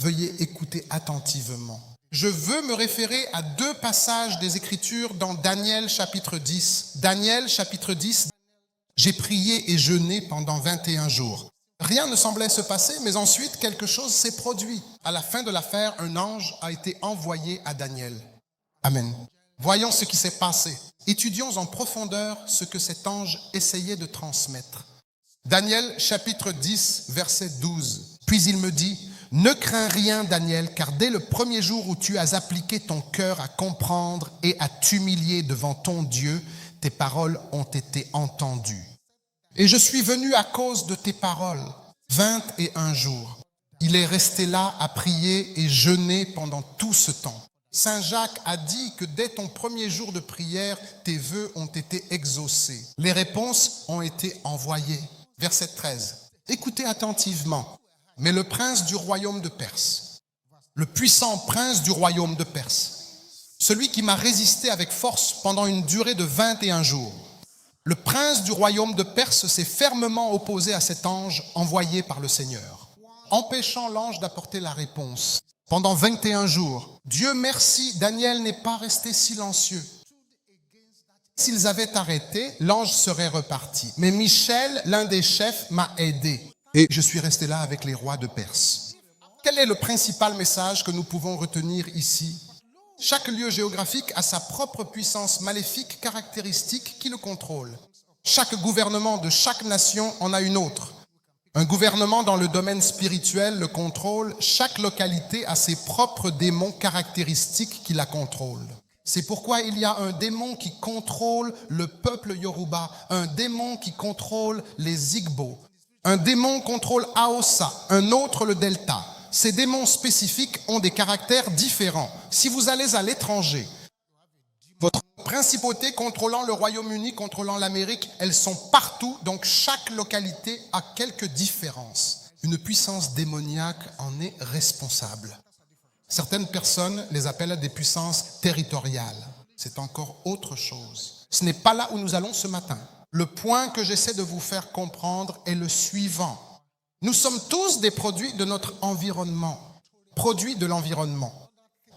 Veuillez écouter attentivement. Je veux me référer à deux passages des Écritures dans Daniel chapitre 10. Daniel chapitre 10, j'ai prié et jeûné pendant 21 jours. Rien ne semblait se passer, mais ensuite quelque chose s'est produit. À la fin de l'affaire, un ange a été envoyé à Daniel. Amen. Voyons ce qui s'est passé. Étudions en profondeur ce que cet ange essayait de transmettre. Daniel chapitre 10, verset 12. Puis il me dit, « Ne crains rien, Daniel, car dès le premier jour où tu as appliqué ton cœur à comprendre et à t'humilier devant ton Dieu, tes paroles ont été entendues. Et je suis venu à cause de tes paroles, 21 jours. Il est resté là à prier et jeûner pendant tout ce temps. Saint Jacques a dit que dès ton premier jour de prière, tes vœux ont été exaucés. Les réponses ont été envoyées. » Verset 13. Écoutez attentivement. « Mais le prince du royaume de Perse, le puissant prince du royaume de Perse, celui qui m'a résisté avec force pendant une durée de 21 jours, le prince du royaume de Perse s'est fermement opposé à cet ange envoyé par le Seigneur, empêchant l'ange d'apporter la réponse. Pendant 21 jours, Dieu merci, Daniel n'est pas resté silencieux. S'ils avaient arrêté, l'ange serait reparti. Mais Michel, l'un des chefs, m'a aidé. Et je suis resté là avec les rois de Perse. Quel est le principal message que nous pouvons retenir ici? Chaque lieu géographique a sa propre puissance maléfique caractéristique qui le contrôle. Chaque gouvernement de chaque nation en a une autre. Un gouvernement dans le domaine spirituel le contrôle. Chaque localité a ses propres démons caractéristiques qui la contrôlent. C'est pourquoi il y a un démon qui contrôle le peuple Yoruba, un démon qui contrôle les Igbo, un démon contrôle Aosa, un autre le Delta. Ces démons spécifiques ont des caractères différents. Si vous allez à l'étranger, votre principauté contrôlant le Royaume-Uni, contrôlant l'Amérique, elles sont partout, donc chaque localité a quelques différences. Une puissance démoniaque en est responsable. Certaines personnes les appellent des puissances territoriales. C'est encore autre chose. Ce n'est pas là où nous allons ce matin. Le point que j'essaie de vous faire comprendre est le suivant. Nous sommes tous des produits de notre environnement, produits de l'environnement.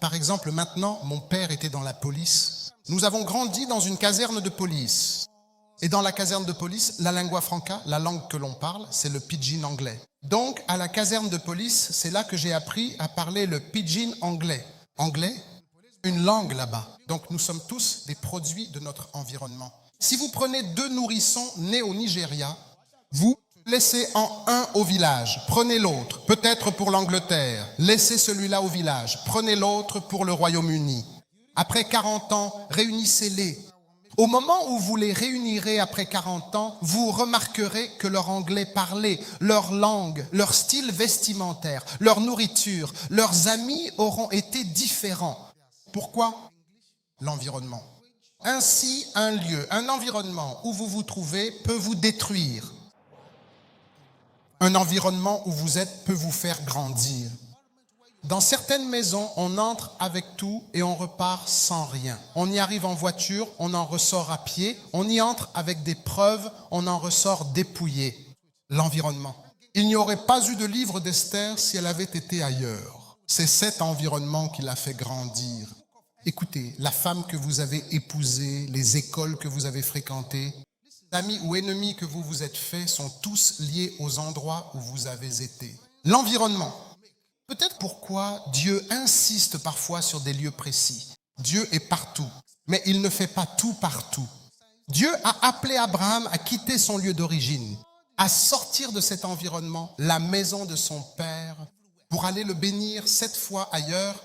Par exemple, maintenant, mon père était dans la police. Nous avons grandi dans une caserne de police. Et dans la caserne de police, la lingua franca, la langue que l'on parle, c'est le pidgin anglais. Donc, à la caserne de police, c'est là que j'ai appris à parler le pidgin anglais. Anglais, une langue là-bas. Donc, nous sommes tous des produits de notre environnement. Si vous prenez deux nourrissons nés au Nigeria, vous laissez en un au village, prenez l'autre, peut-être pour l'Angleterre, laissez celui-là au village, prenez l'autre pour le Royaume-Uni. Après 40 ans, réunissez-les. Au moment où vous les réunirez après 40 ans, vous remarquerez que leur anglais parlé, leur langue, leur style vestimentaire, leur nourriture, leurs amis auront été différents. Pourquoi? L'environnement. Ainsi, un lieu, un environnement où vous vous trouvez peut vous détruire. Un environnement où vous êtes peut vous faire grandir. Dans certaines maisons, on entre avec tout et on repart sans rien. On y arrive en voiture, on en ressort à pied. On y entre avec des preuves, on en ressort dépouillé. L'environnement. Il n'y aurait pas eu de livre d'Esther si elle avait été ailleurs. C'est cet environnement qui l'a fait grandir. Écoutez, la femme que vous avez épousée, les écoles que vous avez fréquentées, amis ou ennemis que vous vous êtes faits sont tous liés aux endroits où vous avez été. L'environnement. Peut-être pourquoi Dieu insiste parfois sur des lieux précis. Dieu est partout, mais il ne fait pas tout partout. Dieu a appelé Abraham à quitter son lieu d'origine, à sortir de cet environnement, la maison de son père, pour aller le bénir 7 fois ailleurs.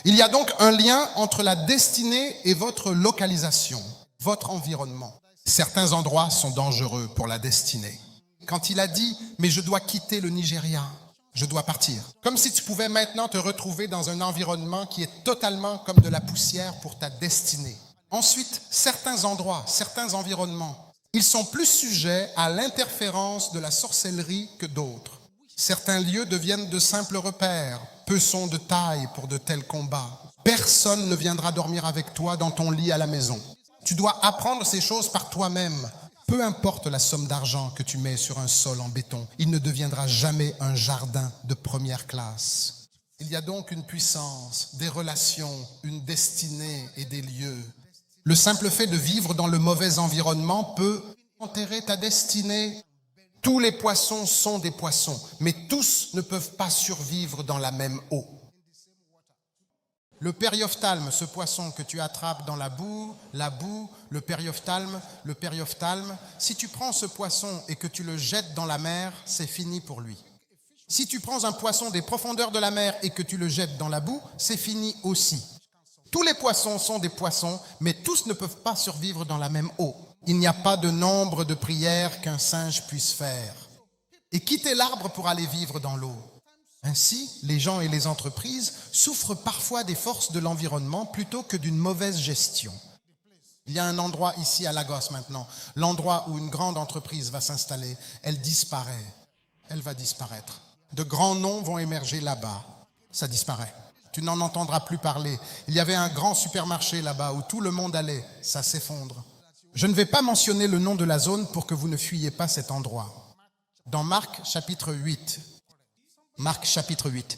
Il y a donc un lien entre la destinée et votre localisation, votre environnement. Certains endroits sont dangereux pour la destinée. Quand il a dit « mais je dois quitter le Nigeria », je dois partir. Comme si tu pouvais maintenant te retrouver dans un environnement qui est totalement comme de la poussière pour ta destinée. Ensuite, certains endroits, certains environnements, ils sont plus sujets à l'interférence de la sorcellerie que d'autres. Certains lieux deviennent de simples repères. Peu sont de taille pour de tels combats. Personne ne viendra dormir avec toi dans ton lit à la maison. Tu dois apprendre ces choses par toi-même. Peu importe la somme d'argent que tu mets sur un sol en béton, il ne deviendra jamais un jardin de première classe. Il y a donc une puissance, des relations, une destinée et des lieux. Le simple fait de vivre dans le mauvais environnement peut enterrer ta destinée. Tous les poissons sont des poissons, mais tous ne peuvent pas survivre dans la même eau. Le périophthalme, ce poisson que tu attrapes dans la boue, le périophthalme, si tu prends ce poisson et que tu le jettes dans la mer, c'est fini pour lui. Si tu prends un poisson des profondeurs de la mer et que tu le jettes dans la boue, c'est fini aussi. Tous les poissons sont des poissons, mais tous ne peuvent pas survivre dans la même eau. Il n'y a pas de nombre de prières qu'un singe puisse faire. Et quitter l'arbre pour aller vivre dans l'eau. Ainsi, les gens et les entreprises souffrent parfois des forces de l'environnement plutôt que d'une mauvaise gestion. Il y a un endroit ici à Lagos maintenant, l'endroit où une grande entreprise va s'installer. Elle disparaît. Elle va disparaître. De grands noms vont émerger là-bas. Ça disparaît. Tu n'en entendras plus parler. Il y avait un grand supermarché là-bas où tout le monde allait. Ça s'effondre. Je ne vais pas mentionner le nom de la zone pour que vous ne fuyiez pas cet endroit. Dans Marc chapitre 8,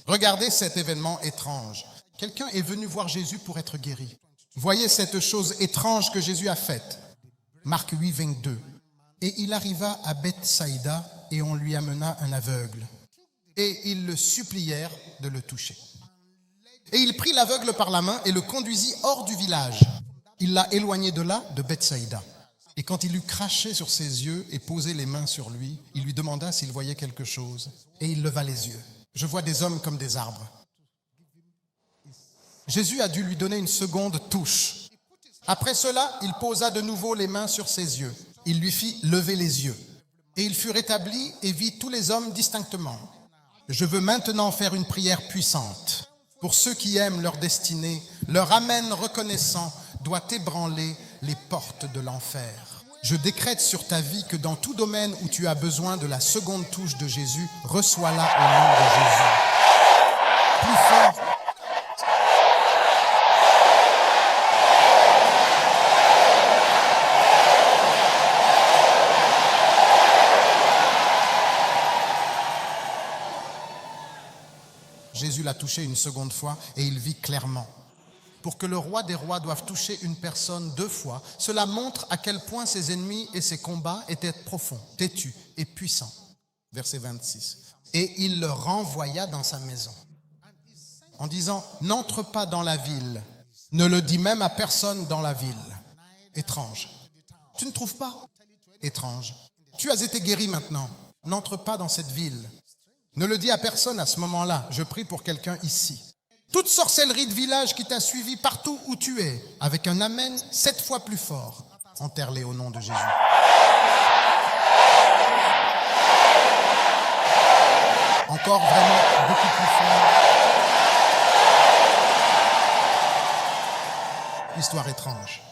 regardez cet événement étrange. Quelqu'un est venu voir Jésus pour être guéri. Voyez cette chose étrange que Jésus a faite. Marc 8, 22. Et il arriva à Bethsaïda et on lui amena un aveugle. Et ils le supplièrent de le toucher. Et il prit l'aveugle par la main et le conduisit hors du village. Il l'a éloigné de là, de Bethsaïda. Et quand il eut craché sur ses yeux et posé les mains sur lui, il lui demanda s'il voyait quelque chose. Et il leva les yeux. Je vois des hommes comme des arbres. Jésus a dû lui donner une seconde touche. Après cela, il posa de nouveau les mains sur ses yeux. Il lui fit lever les yeux. Et il fut rétabli et vit tous les hommes distinctement. Je veux maintenant faire une prière puissante. Pour ceux qui aiment leur destinée, leur amen reconnaissant doit ébranler les portes de l'enfer. Je décrète sur ta vie que dans tout domaine où tu as besoin de la seconde touche de Jésus, reçois-la au nom de Jésus. Plus fort. Jésus l'a touché une seconde fois et il vit clairement. Pour que le roi des rois doive toucher une personne 2 fois, cela montre à quel point ses ennemis et ses combats étaient profonds, têtus et puissants. Verset 26. Et il le renvoya dans sa maison en disant, n'entre pas dans la ville, ne le dis même à personne dans la ville. Étrange. Tu ne trouves pas? Étrange. Tu as été guéri maintenant, n'entre pas dans cette ville. Ne le dis à personne à ce moment-là. Je prie pour quelqu'un ici. Toute sorcellerie de village qui t'a suivi partout où tu es, avec un amen 7 fois plus fort, enterre-les au nom de Jésus. Encore vraiment beaucoup plus fort. Histoire étrange.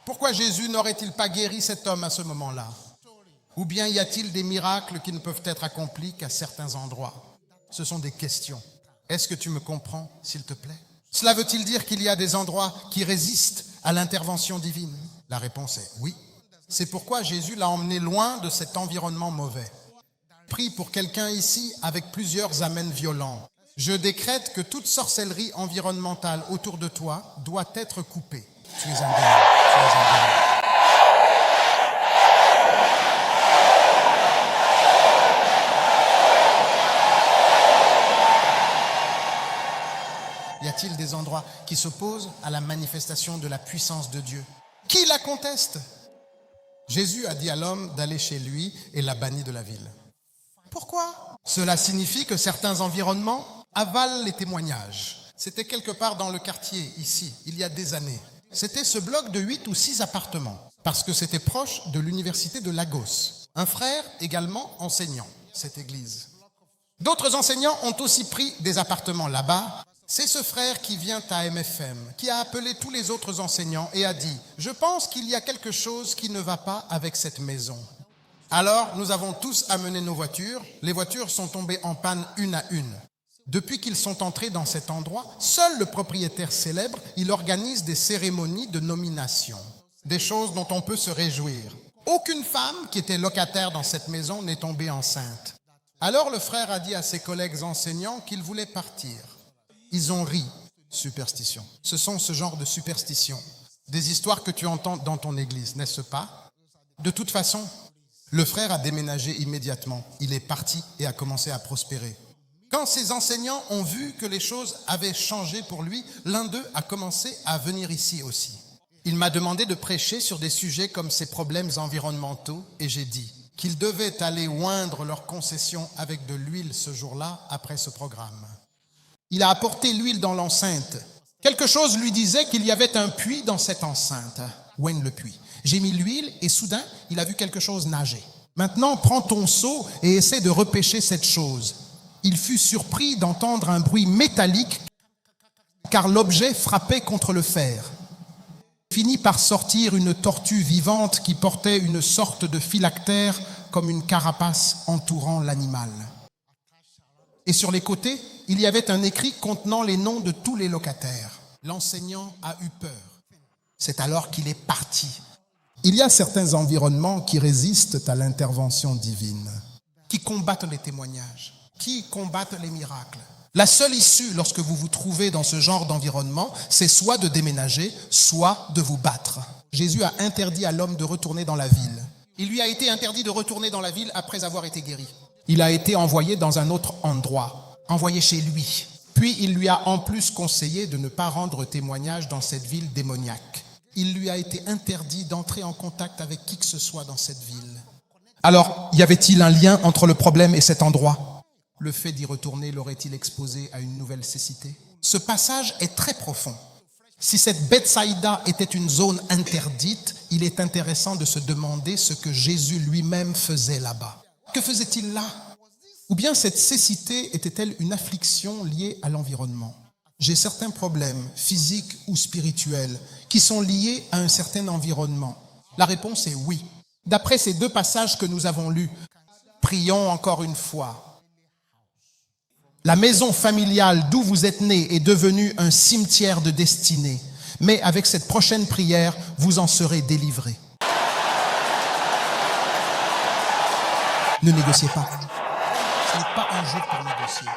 Pourquoi Jésus n'aurait-il pas guéri cet homme à ce moment-là? Ou bien y a-t-il des miracles qui ne peuvent être accomplis qu'à certains endroits? Ce sont des questions. Est-ce que tu me comprends, s'il te plaît? Cela veut-il dire qu'il y a des endroits qui résistent à l'intervention divine? La réponse est oui. C'est pourquoi Jésus l'a emmené loin de cet environnement mauvais. Prie pour quelqu'un ici avec plusieurs amens violents. Je décrète que toute sorcellerie environnementale autour de toi doit être coupée. Tu es un démon. Tu es un démon. Y a-t-il des endroits qui s'opposent à la manifestation de la puissance de Dieu? Qui la conteste? Jésus a dit à l'homme d'aller chez lui et l'a banni de la ville. Pourquoi? Cela signifie que certains environnements avalent les témoignages. C'était quelque part dans le quartier, ici, il y a des années. C'était ce bloc de 8 ou 6 appartements, parce que c'était proche de l'université de Lagos. Un frère, également enseignant, cette église. D'autres enseignants ont aussi pris des appartements là-bas. C'est ce frère qui vient à MFM, qui a appelé tous les autres enseignants et a dit « Je pense qu'il y a quelque chose qui ne va pas avec cette maison. » Alors, nous avons tous amené nos voitures. Les voitures sont tombées en panne une à une. Depuis qu'ils sont entrés dans cet endroit, seul le propriétaire célèbre, il organise des cérémonies de nomination. Des choses dont on peut se réjouir. Aucune femme qui était locataire dans cette maison n'est tombée enceinte. Alors le frère a dit à ses collègues enseignants qu'il voulait partir. Ils ont ri. Superstition. Ce sont ce genre de superstitions, des histoires que tu entends dans ton église, n'est-ce pas? De toute façon, le frère a déménagé immédiatement. Il est parti et a commencé à prospérer. Quand ses enseignants ont vu que les choses avaient changé pour lui, l'un d'eux a commencé à venir ici aussi. Il m'a demandé de prêcher sur des sujets comme ces problèmes environnementaux et j'ai dit qu'ils devaient aller oindre leurs concessions avec de l'huile ce jour-là après ce programme. Il a apporté l'huile dans l'enceinte. Quelque chose lui disait qu'il y avait un puits dans cette enceinte. Wayne le puits. J'ai mis l'huile et soudain, il a vu quelque chose nager. Maintenant, prends ton seau et essaie de repêcher cette chose. Il fut surpris d'entendre un bruit métallique car l'objet frappait contre le fer. Il finit par sortir une tortue vivante qui portait une sorte de phylactère comme une carapace entourant l'animal. Et sur les côtés, il y avait un écrit contenant les noms de tous les locataires. L'enseignant a eu peur. C'est alors qu'il est parti. Il y a certains environnements qui résistent à l'intervention divine, qui combattent les témoignages, qui combattent les miracles. La seule issue lorsque vous vous trouvez dans ce genre d'environnement, c'est soit de déménager, soit de vous battre. Jésus a interdit à l'homme de retourner dans la ville. Il lui a été interdit de retourner dans la ville après avoir été guéri. Il a été envoyé dans un autre endroit, envoyé chez lui. Puis il lui a en plus conseillé de ne pas rendre témoignage dans cette ville démoniaque. Il lui a été interdit d'entrer en contact avec qui que ce soit dans cette ville. Alors, y avait-il un lien entre le problème et cet endroit? Le fait d'y retourner l'aurait-il exposé à une nouvelle cécité? Ce passage est très profond. Si cette Bethsaïda était une zone interdite, il est intéressant de se demander ce que Jésus lui-même faisait là-bas. Que faisait-il là? Ou bien cette cécité était-elle une affliction liée à l'environnement? J'ai certains problèmes physiques ou spirituels qui sont liés à un certain environnement. La réponse est oui. D'après ces deux passages que nous avons lus, prions encore une fois. La maison familiale d'où vous êtes nés est devenue un cimetière de destinée. Mais avec cette prochaine prière, vous en serez délivrés. Ne négociez pas. Ce n'est pas un jeu pour négocier.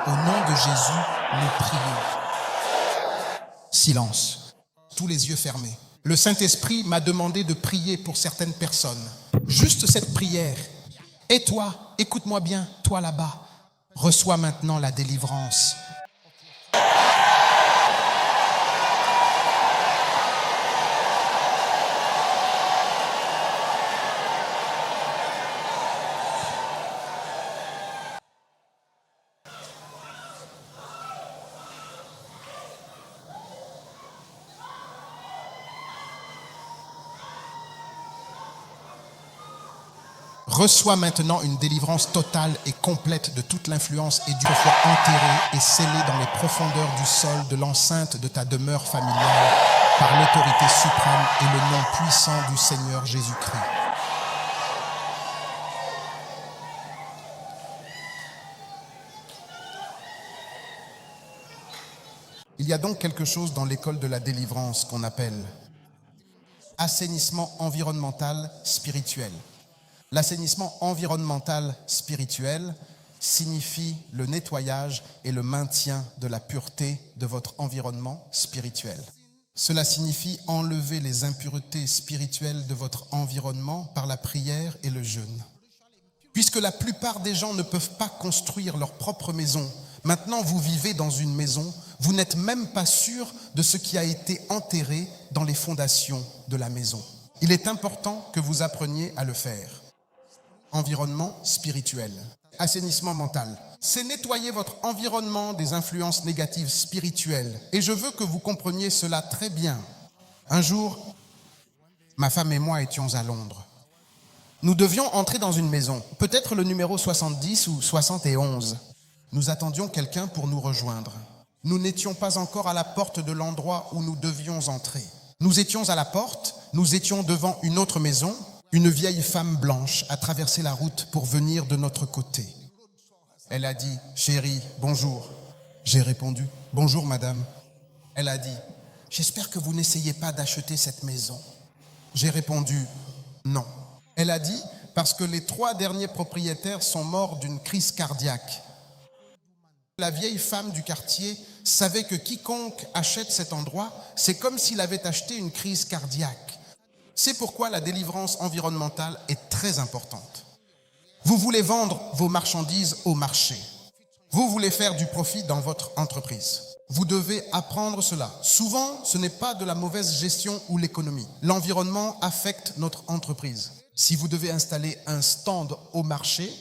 Au nom de Jésus, nous prions. Silence. Tous les yeux fermés. Le Saint-Esprit m'a demandé de prier pour certaines personnes. Juste cette prière. Et toi, écoute-moi bien, toi là-bas, reçois maintenant la délivrance. Reçois maintenant une délivrance totale et complète de toute l'influence et du foi enterrée et scellée dans les profondeurs du sol de l'enceinte de ta demeure familiale par l'autorité suprême et le nom puissant du Seigneur Jésus-Christ. Il y a donc quelque chose dans l'école de la délivrance qu'on appelle assainissement environnemental spirituel. L'assainissement environnemental spirituel signifie le nettoyage et le maintien de la pureté de votre environnement spirituel. Cela signifie enlever les impuretés spirituelles de votre environnement par la prière et le jeûne. Puisque la plupart des gens ne peuvent pas construire leur propre maison, maintenant vous vivez dans une maison, vous n'êtes même pas sûr de ce qui a été enterré dans les fondations de la maison. Il est important que vous appreniez à le faire. Environnement spirituel, assainissement mental. C'est nettoyer votre environnement des influences négatives spirituelles. Et je veux que vous compreniez cela très bien. Un jour, ma femme et moi étions à Londres. Nous devions entrer dans une maison, peut-être le numéro 70 ou 71. Nous attendions quelqu'un pour nous rejoindre. Nous n'étions pas encore à la porte de l'endroit où nous devions entrer. Nous étions à la porte, nous étions devant une autre maison. Une vieille femme blanche a traversé la route pour venir de notre côté. Elle a dit, chérie, bonjour. J'ai répondu, bonjour madame. Elle a dit, j'espère que vous n'essayez pas d'acheter cette maison. J'ai répondu, non. Elle a dit, parce que les 3 derniers propriétaires sont morts d'une crise cardiaque. La vieille femme du quartier savait que quiconque achète cet endroit, c'est comme s'il avait acheté une crise cardiaque. C'est pourquoi la délivrance environnementale est très importante. Vous voulez vendre vos marchandises au marché. Vous voulez faire du profit dans votre entreprise. Vous devez apprendre cela. Souvent, ce n'est pas de la mauvaise gestion ou l'économie. L'environnement affecte notre entreprise. Si vous devez installer un stand au marché,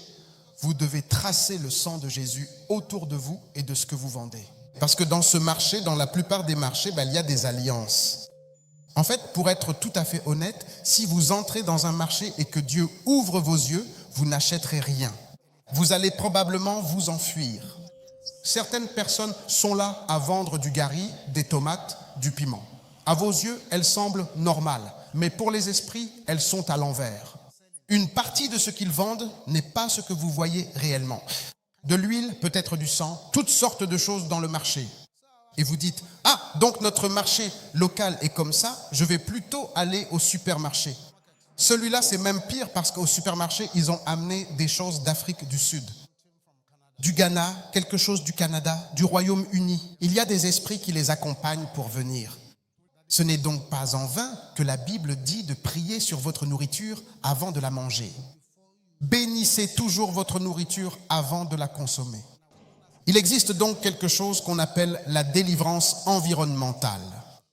vous devez tracer le sang de Jésus autour de vous et de ce que vous vendez. Parce que dans ce marché, dans la plupart des marchés, il y a des alliances. En fait, pour être tout à fait honnête, si vous entrez dans un marché et que Dieu ouvre vos yeux, vous n'achèterez rien. Vous allez probablement vous enfuir. Certaines personnes sont là à vendre du gari, des tomates, du piment. À vos yeux, elles semblent normales, mais pour les esprits, elles sont à l'envers. Une partie de ce qu'ils vendent n'est pas ce que vous voyez réellement. De l'huile, peut-être du sang, toutes sortes de choses dans le marché. Et vous dites, ah, donc notre marché local est comme ça, je vais plutôt aller au supermarché. Celui-là, c'est même pire parce qu'au supermarché, ils ont amené des choses d'Afrique du Sud. Du Ghana, quelque chose du Canada, du Royaume-Uni. Il y a des esprits qui les accompagnent pour venir. Ce n'est donc pas en vain que la Bible dit de prier sur votre nourriture avant de la manger. Bénissez toujours votre nourriture avant de la consommer. Il existe donc quelque chose qu'on appelle la délivrance environnementale.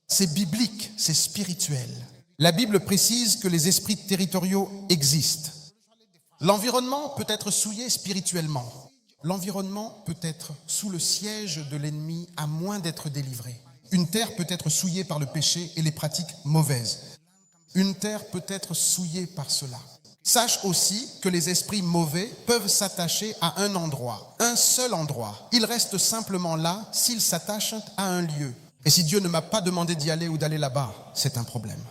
C'est biblique, c'est spirituel. La Bible précise que les esprits territoriaux existent. L'environnement peut être souillé spirituellement. L'environnement peut être sous le siège de l'ennemi à moins d'être délivré. Une terre peut être souillée par le péché et les pratiques mauvaises. Une terre peut être souillée par cela. Sache aussi que les esprits mauvais peuvent s'attacher à un endroit, un seul endroit. Ils restent simplement là s'ils s'attachent à un lieu. Et si Dieu ne m'a pas demandé d'y aller ou d'aller là-bas, c'est un problème.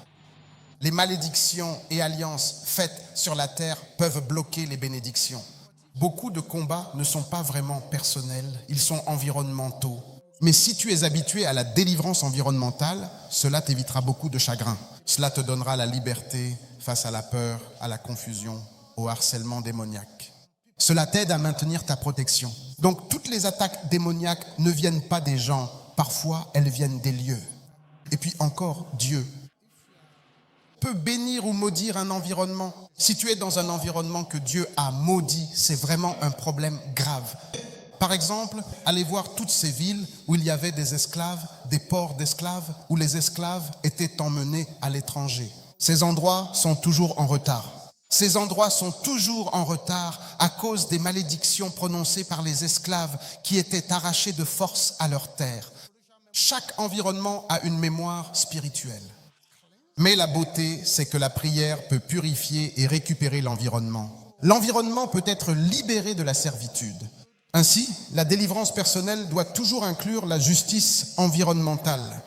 Les malédictions et alliances faites sur la terre peuvent bloquer les bénédictions. Beaucoup de combats ne sont pas vraiment personnels, ils sont environnementaux. Mais si tu es habitué à la délivrance environnementale, cela t'évitera beaucoup de chagrin. Cela te donnera la liberté face à la peur, à la confusion, au harcèlement démoniaque. Cela t'aide à maintenir ta protection. Donc toutes les attaques démoniaques ne viennent pas des gens, parfois elles viennent des lieux. Et puis encore, Dieu peut bénir ou maudire un environnement. Si tu es dans un environnement que Dieu a maudit, c'est vraiment un problème grave. Par exemple, allez voir toutes ces villes où il y avait des esclaves, des ports d'esclaves, où les esclaves étaient emmenés à l'étranger. Ces endroits sont toujours en retard. Ces endroits sont toujours en retard à cause des malédictions prononcées par les esclaves qui étaient arrachés de force à leur terre. Chaque environnement a une mémoire spirituelle. Mais la beauté, c'est que la prière peut purifier et récupérer l'environnement. L'environnement peut être libéré de la servitude. Ainsi, la délivrance personnelle doit toujours inclure la justice environnementale.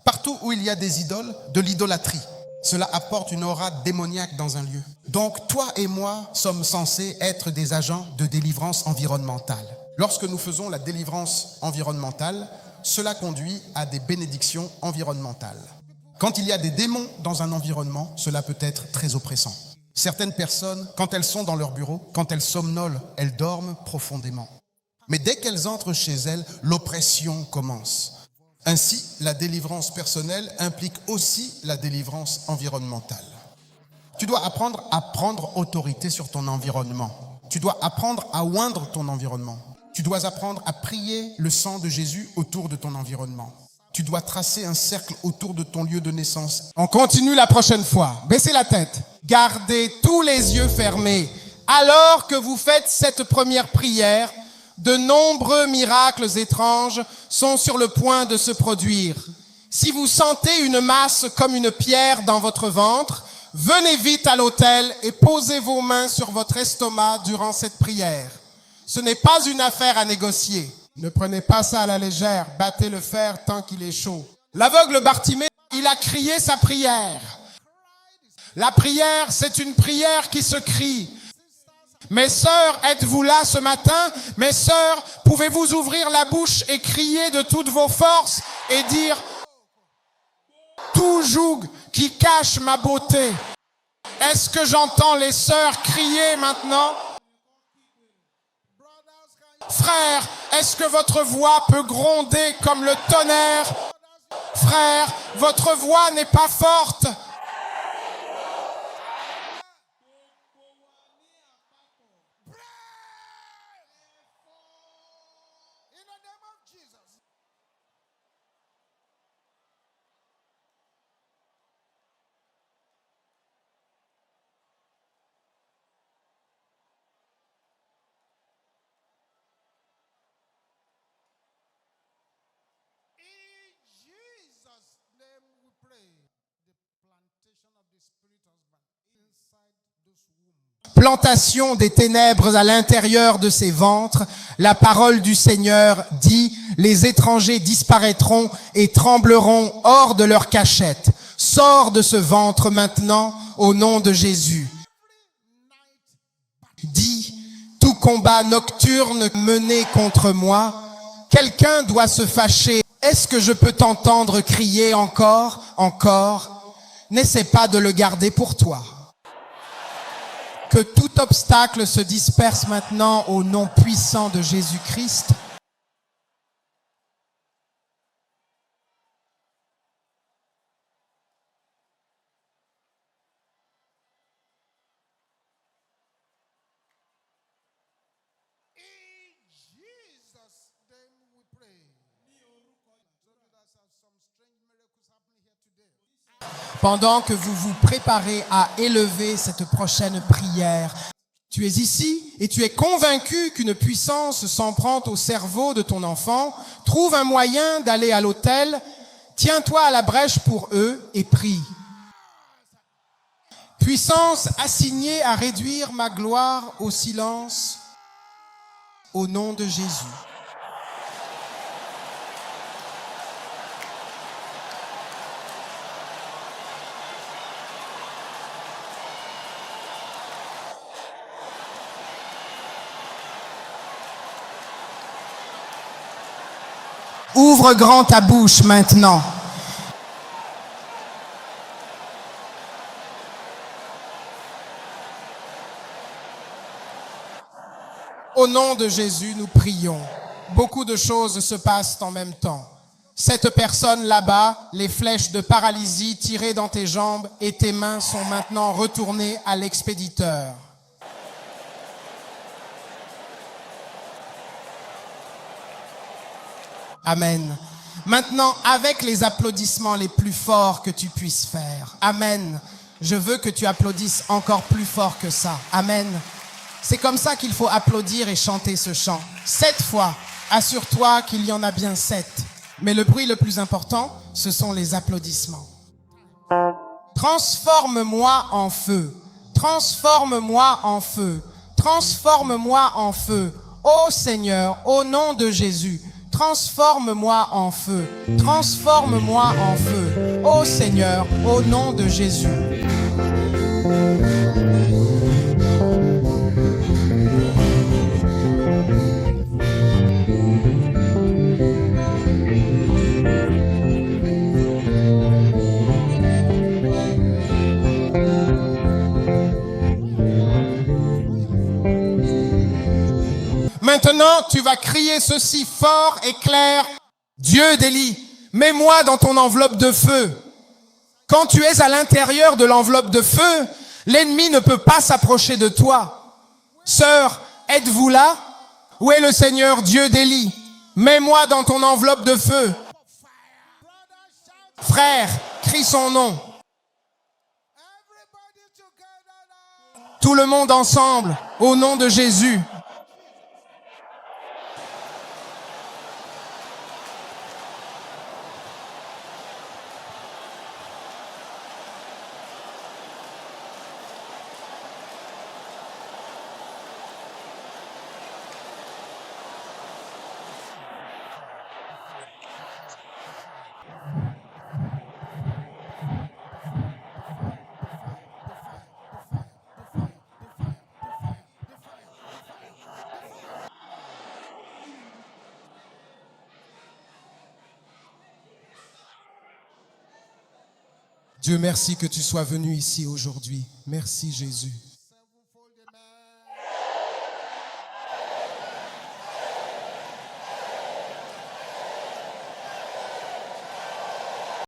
Partout où il y a des idoles, de l'idolâtrie, cela apporte une aura démoniaque dans un lieu. Donc, toi et moi sommes censés être des agents de délivrance environnementale. Lorsque nous faisons la délivrance environnementale, cela conduit à des bénédictions environnementales. Quand il y a des démons dans un environnement, cela peut être très oppressant. Certaines personnes, quand elles sont dans leur bureau, quand elles somnolent, elles dorment profondément. Mais dès qu'elles entrent chez elles, l'oppression commence. Ainsi, la délivrance personnelle implique aussi la délivrance environnementale. Tu dois apprendre à prendre autorité sur ton environnement. Tu dois apprendre à oindre ton environnement. Tu dois apprendre à prier le sang de Jésus autour de ton environnement. Tu dois tracer un cercle autour de ton lieu de naissance. On continue la prochaine fois. Baissez la tête. Gardez tous les yeux fermés. Alors que vous faites cette première prière, de nombreux miracles étranges sont sur le point de se produire. Si vous sentez une masse comme une pierre dans votre ventre, venez vite à l'autel et posez vos mains sur votre estomac durant cette prière. Ce n'est pas une affaire à négocier. Ne prenez pas ça à la légère, battez le fer tant qu'il est chaud. L'aveugle Bartimée, il a crié sa prière. La prière, c'est une prière qui se crie. Mes sœurs, êtes-vous là ce matin? Mes sœurs, pouvez-vous ouvrir la bouche et crier de toutes vos forces et dire « Tout joug qui cache ma beauté ». Est-ce que j'entends les sœurs crier maintenant? Frères, est-ce que votre voix peut gronder comme le tonnerre? Frères, votre voix n'est pas forte. Plantation des ténèbres à l'intérieur de ces ventres, la parole du Seigneur dit, les étrangers disparaîtront et trembleront hors de leur cachette. Sors de ce ventre maintenant au nom de Jésus. Dis, tout combat nocturne mené contre moi, quelqu'un doit se fâcher. Est-ce que je peux t'entendre crier encore, encore? N'essaie pas de le garder pour toi. Que tout obstacle se disperse maintenant au nom puissant de Jésus-Christ. Pendant que vous vous préparez à élever cette prochaine prière, tu es ici et tu es convaincu qu'une puissance s'en prend au cerveau de ton enfant. Trouve un moyen d'aller à l'autel. Tiens-toi à la brèche pour eux et prie. Puissance assignée à réduire ma gloire au silence, au nom de Jésus. Ouvre grand ta bouche maintenant. Au nom de Jésus, nous prions. Beaucoup de choses se passent en même temps. Cette personne là-bas, les flèches de paralysie tirées dans tes jambes et tes mains sont maintenant retournées à l'expéditeur. Amen. Maintenant, avec les applaudissements les plus forts que tu puisses faire. Amen. Je veux que tu applaudisses encore plus fort que ça. Amen. C'est comme ça qu'il faut applaudir et chanter ce chant. 7 fois. Assure-toi qu'il y en a bien 7. Mais le bruit le plus important, ce sont les applaudissements. Transforme-moi en feu. Transforme-moi en feu. Transforme-moi en feu. Ô Seigneur, au nom de Jésus. Transforme-moi en feu, transforme-moi en feu, ô Seigneur, au nom de Jésus. Maintenant, tu vas crier ceci fort et clair. Dieu d'Élie, mets-moi dans ton enveloppe de feu. Quand tu es à l'intérieur de l'enveloppe de feu, l'ennemi ne peut pas s'approcher de toi. Sœur, êtes-vous là? Où est le Seigneur Dieu d'Élie? Mets-moi dans ton enveloppe de feu. Frère, crie son nom. Tout le monde ensemble, au nom de Jésus. Dieu, merci que tu sois venu ici aujourd'hui. Merci Jésus.